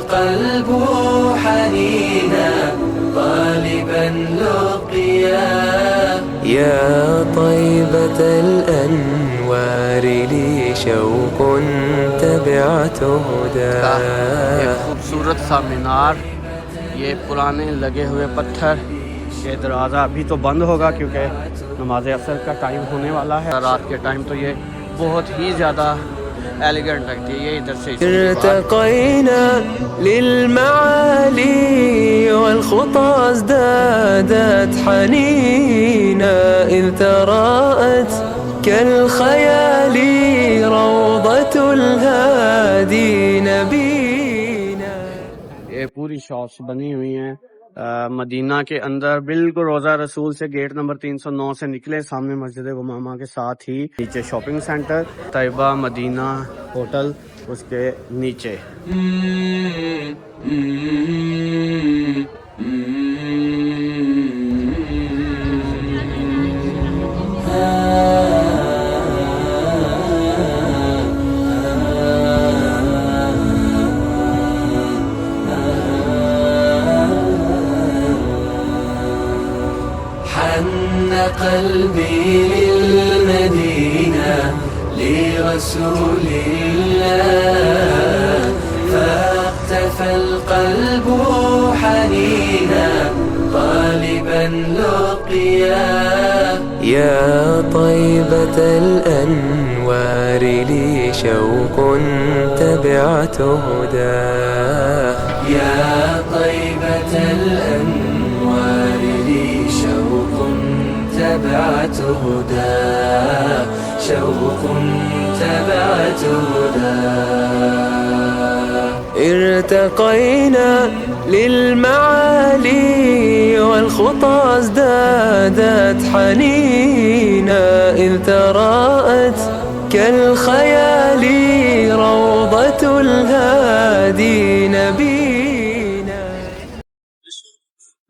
القلب حنينا طالبا لقيا يا طيبة الأنوار لي شوق تبعت هداه. خوبصورت سا مینار، یہ پرانے لگے ہوئے پتھر. یہ دروازہ ابھی تو بند ہوگا کیونکہ نماز عصر کا ٹائم ہونے والا ہے. رات کے ٹائم تو یہ بہت ہی زیادہ ایلیگنٹ لگتی ہے. یہ ادھر سے ارتقينا للمعالي والخطى ازدادت حنينا إذ تراءت كالخيال روضة الهادي نبينا. یہ پوری شاپس بنی ہوئی ہیں مدینہ کے اندر، بالکل روضہ رسول سے گیٹ نمبر 309 سے نکلے، سامنے مسجد غمامہ کے ساتھ ہی نیچے شاپنگ سینٹر طیبہ مدینہ ہوٹل اس کے نیچے. قلبي للمدينة لرسول الله فاقتفى القلب حنينا طالبا لقيا يا طيبة الأنوار لي شوق تبعت هداه يا طيبة الأنوار لي شوق تبعت هداه شوق تبعت هداه. ارتقينا للمعالي والخطى ازدادت حنينا إذ تراءت كالخيال روضة الهادي نبينا.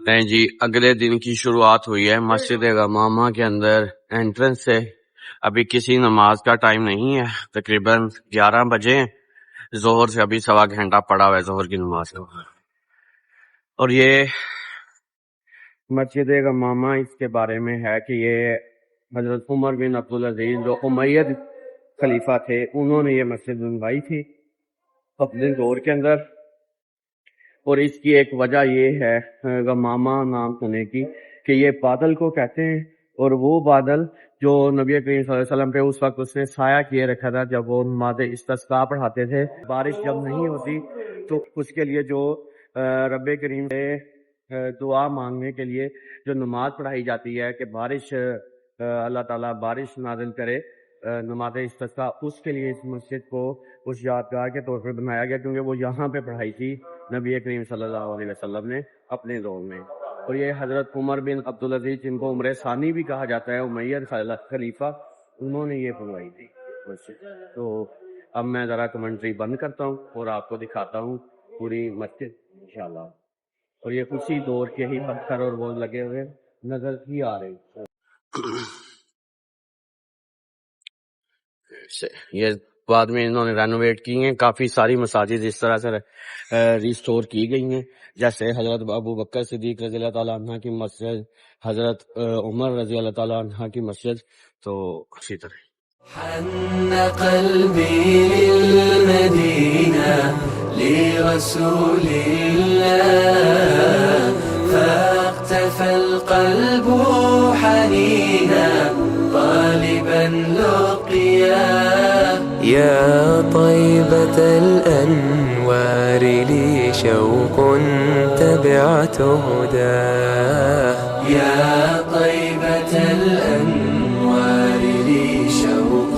نہیں جی، اگلے دن کی شروعات ہوئی ہے مسجد غمامہ کے اندر انٹرنس سے. ابھی کسی نماز کا ٹائم نہیں ہے، تقریباً 11 بجے. ظہر سے ابھی سوا گھنٹہ پڑا ہوا ہے ظہر کی نماز کا. اور یہ مسجد غمامہ اس کے بارے میں ہے کہ یہ حضرت عمر بن عبدالعزیز جو امید خلیفہ تھے، انہوں نے یہ مسجد بنوائی تھی اپنے دور کے اندر. اور اس کی ایک وجہ یہ ہے غمامہ نام ہونے کی کہ یہ بادل کو کہتے ہیں، اور وہ بادل جو نبی کریم صلی اللہ علیہ وسلم پہ اس وقت اس نے سایہ کیے رکھا تھا جب وہ نماز استسقاء پڑھاتے تھے. بارش جب نہیں ہوتی تو اس کے لیے جو رب کریم سے دعا مانگنے کے لیے جو نماز پڑھائی جاتی ہے کہ بارش اللہ تعالیٰ بارش نازل کرے، نماز استسقاء، اس کے لیے اس مسجد کو اس یادگار کے طور پر بنایا گیا کیونکہ وہ یہاں پہ پڑھائی تھی نبی کریم صلی اللہ علیہ وسلم نے اپنے دور میں. اور یہ حضرت عمر بن عبدالعزیز جن کو عمر ثانی بھی کہا جاتا ہے، امیہ خلیفہ، انہوں نے یہ بنوائی تھی مسجد. تو اب میں ذرا کمنٹری بند کرتا ہوں اور آپ کو دکھاتا ہوں پوری مسجد انشاءاللہ. اور یہ اسی دور کے ہی پتھر اور وہ لگے ہوئے نظر ہی آ رہے ہیں. یہ بعد میں انہوں نے رینوویٹ کی ہیں. کافی ساری مساجد اس طرح سے ریسٹور کی گئی ہیں، جیسے حضرت ابو بکر صدیق رضی اللہ تعالیٰ عنہ کی مسجد، حضرت عمر رضی اللہ تعالیٰ عنہ کی مسجد. تو اسی طرح حن قلبي للمدينة لرسول الله فاقتفى القلب حنينا طالبا لقيا يا طيبة الأنوار لي شوق تبعت هداه يا طيبة الأنوار لي شوق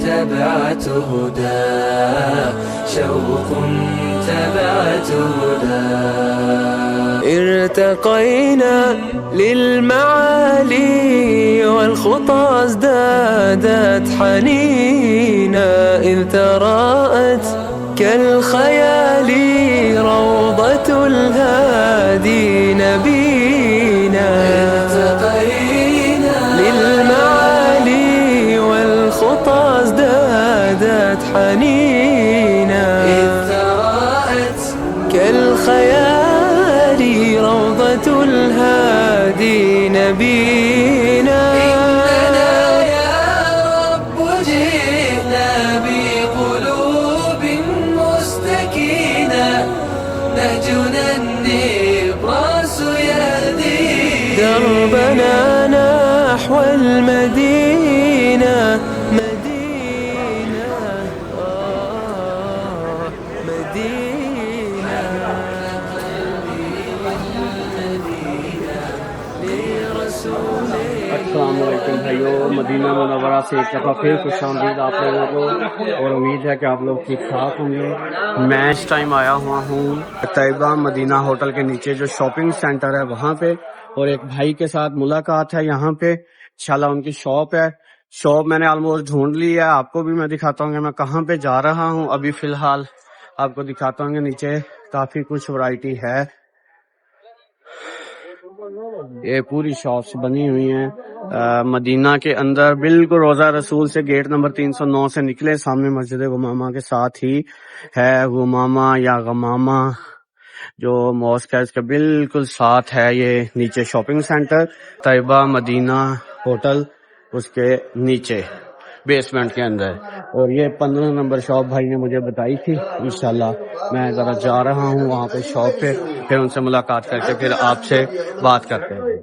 تبعت هداه شوق تبعت هداه. ارتقينا للمعالي والخطى ازدادت حنينا إذ تراءت كالخيال روضة الهادي نبينا. ارتقينا للمعالي والخطى ازدادت حنينا إذ تراءت المدينة لرسول السلام علیکم بھائیو، مدینہ منورہ سے ایک دفعہ پھر خوش آمدید آپ لوگوں کو، اور امید ہے کہ آپ لوگ ٹھیک ٹھاک ہوں گے۔ میں اس ٹائم آیا ہوا ہوں طیبہ مدینہ ہوٹل کے نیچے جو شاپنگ سینٹر ہے وہاں پہ، اور ایک بھائی کے ساتھ ملاقات ہے یہاں پہ۔ انشاءاللہ ان کی شاپ ہے، شاپ میں نے آلموسٹ ڈھونڈ لی ہے، آپ کو بھی میں دکھاتا ہوں کہ میں کہاں پہ جا رہا ہوں۔ ابھی فی الحال آپ کو دکھاتا ہوں کہ نیچے کافی کچھ ورائٹی ہے، یہ پوری شاپس بنی ہوئی ہیں مدینہ کے اندر، بالکل روضہ رسول سے گیٹ نمبر 309 سے نکلے، سامنے مسجد غمامہ کے ساتھ ہی ہے، غمامہ یا غمامہ جو ماسک ہے اس کے بالکل ساتھ ہے یہ نیچے شاپنگ سینٹر طیبہ مدینہ ہوٹل، اس کے نیچے بیسمنٹ کے اندر، اور یہ 15 نمبر شاپ بھائی نے مجھے بتائی تھی۔ انشاءاللہ میں ذرا جا رہا ہوں وہاں پہ شاپ پہ، پھر ان سے ملاقات کر کے پھر آپ سے بات کرتے ہیں۔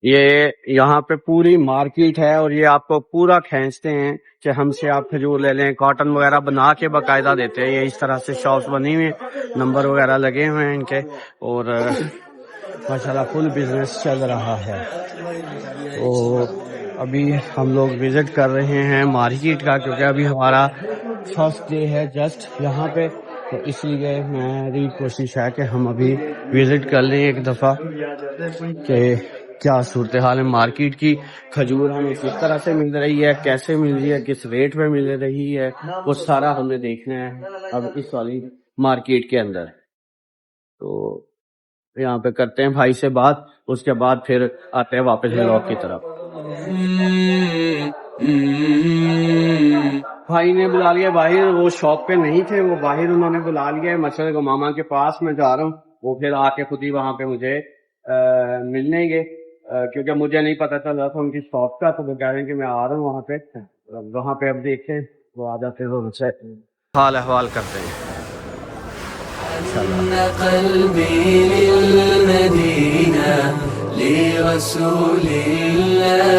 یہ یہاں پہ پوری مارکیٹ ہے، اور یہ آپ کو پورا کھینچتے ہیں کہ ہم سے آپ کھجور لے لیں، کاٹن وغیرہ بنا کے باقاعدہ دیتے ہیں۔ یہ اس طرح سے شاپس بنی ہوئی ہیں، نمبر وغیرہ لگے ہوئے ہیں ان کے، اور ماشاءاللہ فل بزنس چل رہا ہے۔ تو ابھی ہم لوگ وزٹ کر رہے ہیں مارکیٹ کا، کیونکہ ابھی ہمارا فرسٹ ڈے ہے جسٹ یہاں پہ، تو اس لیے میری کوشش ہے کہ ہم ابھی وزٹ کر لیں ایک دفعہ کہ کیا صورتحال ہے مارکیٹ کی، کھجور ہمیں کس طرح سے مل رہی ہے، کیسے مل رہی ہے، کس ریٹ پہ مل رہی ہے، وہ سارا ہمیں دیکھنا ہے اب اس والی مارکیٹ کے اندر۔ تو یہاں پہ کرتے ہیں بھائی سے بات، اس کے بعد پھر آتے ہیں واپس بلاگ کی طرف۔ بھائی نے بلا لیا باہر، وہ شاپ پہ نہیں تھے، وہ باہر انہوں نے بلا لیا مسجد غمامہ کے پاس، میں جا رہا ہوں، وہ پھر آ کے خود ہی وہاں پہ مجھے ملنے گے، کیونکہ مجھے نہیں پتا چل رہا تھا ان کی شاپ کا، تو وہ کہہ رہے ہیں کہ میں آ رہا ہوں وہاں پہ اب دیکھیں وہ آ جاتے تو ان سے حال احوال کرتے ہیں إن قلبي للمدينة لرسول الله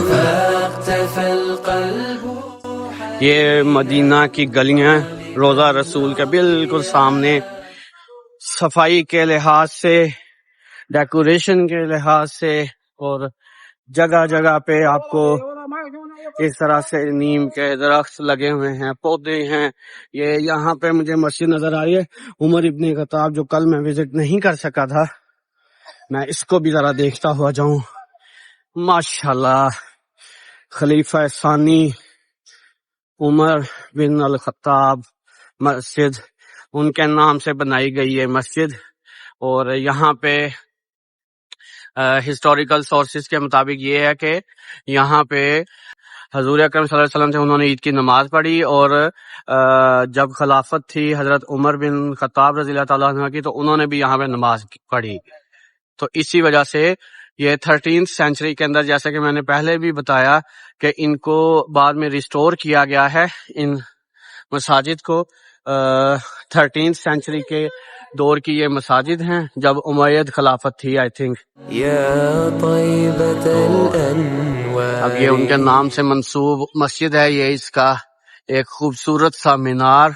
فاقتفى القلب۔ یہ مدینہ کی گلیاں روضہ رسول کے بالکل سامنے، صفائی کے لحاظ سے، ڈیکوریشن کے لحاظ سے، اور جگہ جگہ پہ آپ کو اس طرح سے نیم کے درخت لگے ہوئے ہیں، پودے ہیں۔ یہ یہاں پہ مجھے مسجد نظر آ رہی ہے عمر ابن خطاب، جو کل میں وزٹ نہیں کر سکا تھا، میں اس کو بھی ذرا دیکھتا ہوا جاؤں۔ ماشاءاللہ خلیفہ ثانی عمر بن الخطاب مسجد، ان کے نام سے بنائی گئی ہے مسجد، اور یہاں پہ ہسٹوریکل سورسز کے مطابق یہ ہے کہ یہاں پہ حضور اکرم صلی اللہ علیہ وسلم سے انہوں نے عید کی نماز پڑھی، اور جب خلافت تھی حضرت عمر بن خطاب رضی اللہ تعالیٰ عنہ کی، تو انہوں نے بھی یہاں پہ نماز پڑھی، تو اسی وجہ سے یہ 13th سینچری کے اندر، جیسے کہ میں نے پہلے بھی بتایا کہ ان کو بعد میں ریسٹور کیا گیا ہے ان مساجد کو۔ 13th سینچری کے دور کی یہ مساجد ہیں، جب امید خلافت تھی آئی تھنک۔ يا طيبة الأنوار۔ اب یہ ان کے نام سے منسوب مسجد ہے، یہ اس کا ایک خوبصورت سا مینار،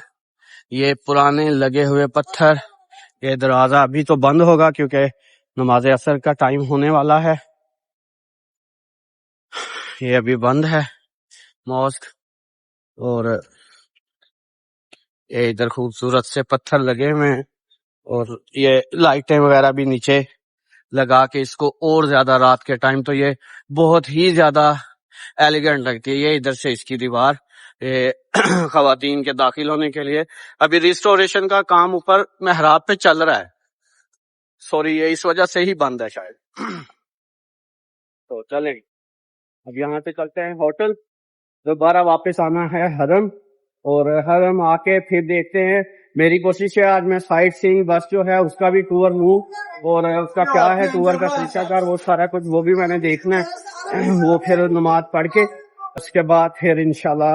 یہ پرانے لگے ہوئے پتھر، یہ دروازہ ابھی تو بند ہوگا کیونکہ نماز عصر کا ٹائم ہونے والا ہے، یہ ابھی بند ہے ماسک، اور یہ ادھر خوبصورت سے پتھر لگے ہوئے ہیں، اور یہ لائٹیں وغیرہ بھی نیچے لگا کے اس کو اور زیادہ رات کے ٹائم تو یہ بہت ہی زیادہ ایلیگنٹ لگتی ہے۔ یہ ادھر سے اس کی دیوار خواتین کے داخل ہونے کے لیے، ابھی ریسٹوریشن کا کام اوپر محراب پہ چل رہا ہے، سوری یہ اس وجہ سے ہی بند ہے شاید۔ تو چلیں اب یہاں سے چلتے ہیں ہوٹل، دوبارہ واپس آنا ہے حرم، اور حرم آ کے پھر دیکھتے ہیں۔ میری کوشش ہے آج میں سائٹ سینگ بس جو ہے اس کا بھی ٹور لوں، اور اس کا کیا ہے ٹور کا طریقہ کار، وہ سارا کچھ وہ بھی میں نے دیکھنا ہے، وہ پھر نماز پڑھ کے اس کے بعد پھر انشاءاللہ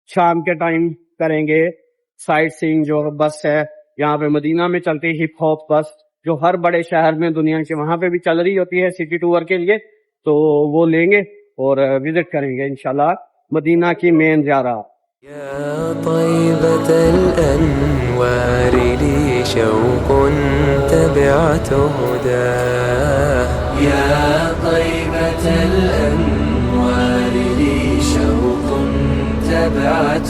شام کے ٹائم کریں گے سائٹ سینگ۔ جو بس ہے یہاں پہ مدینہ میں چلتی ہپ ہاپ بس، جو ہر بڑے شہر میں دنیا کے وہاں پہ بھی چل رہی ہوتی ہے سٹی ٹور کے لیے، تو وہ لیں گے اور وزٹ کریں گے انشاءاللہ مدینہ کی مین زیارہ۔ يا طيبة الأنوار لي شوق تبعت هداه. يا طيبة الأنوار لي شوق تبعت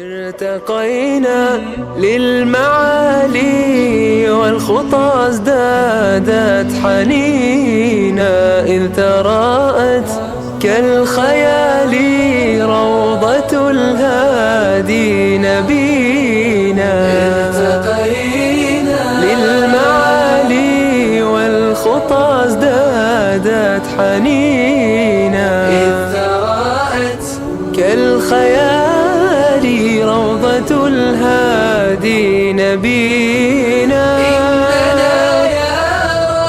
ارتقينا للمعالي والخطى ازدادت حنينا، إذ تراءت كالخيال روضة الهادي نبينا. ارتقينا للمعالي والخطى ازدادت حنينا، إذ تراءت كالخيال روضة الهادي نبينا. إننا يا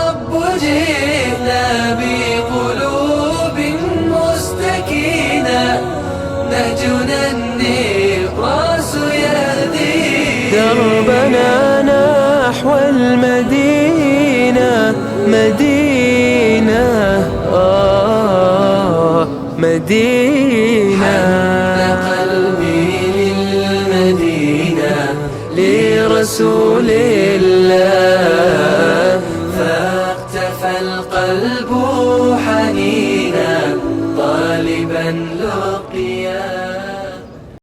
رب جئنا بقلوب مستكينة، نهجنا النبراس يهدي دربنا نحو المدينة. مدينة مدينة قلبي للمدينة لرسول الله.